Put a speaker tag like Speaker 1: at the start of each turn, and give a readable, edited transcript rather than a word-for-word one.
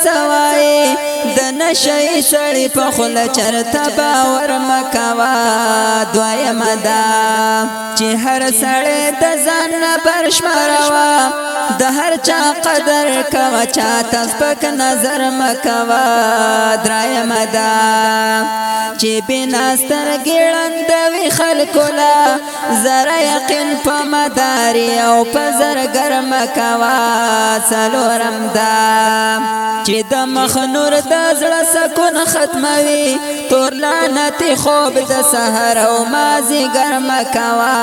Speaker 1: څوای د نشي سړی په خوله چرته باور مکوا دویمه دا چې هر سړی د ځان نه برشماروا د هر چا قدر کوا چاته سپک نظر مکوا دریمه دا چې بنا سترګې ړندوي خلکو له زره یقین په مداري او په زرګر مکوا څلورم دا چې د مخ نور د زړه سکون ختموي تور لعنتي خوب د سحر او مازیګر مکوا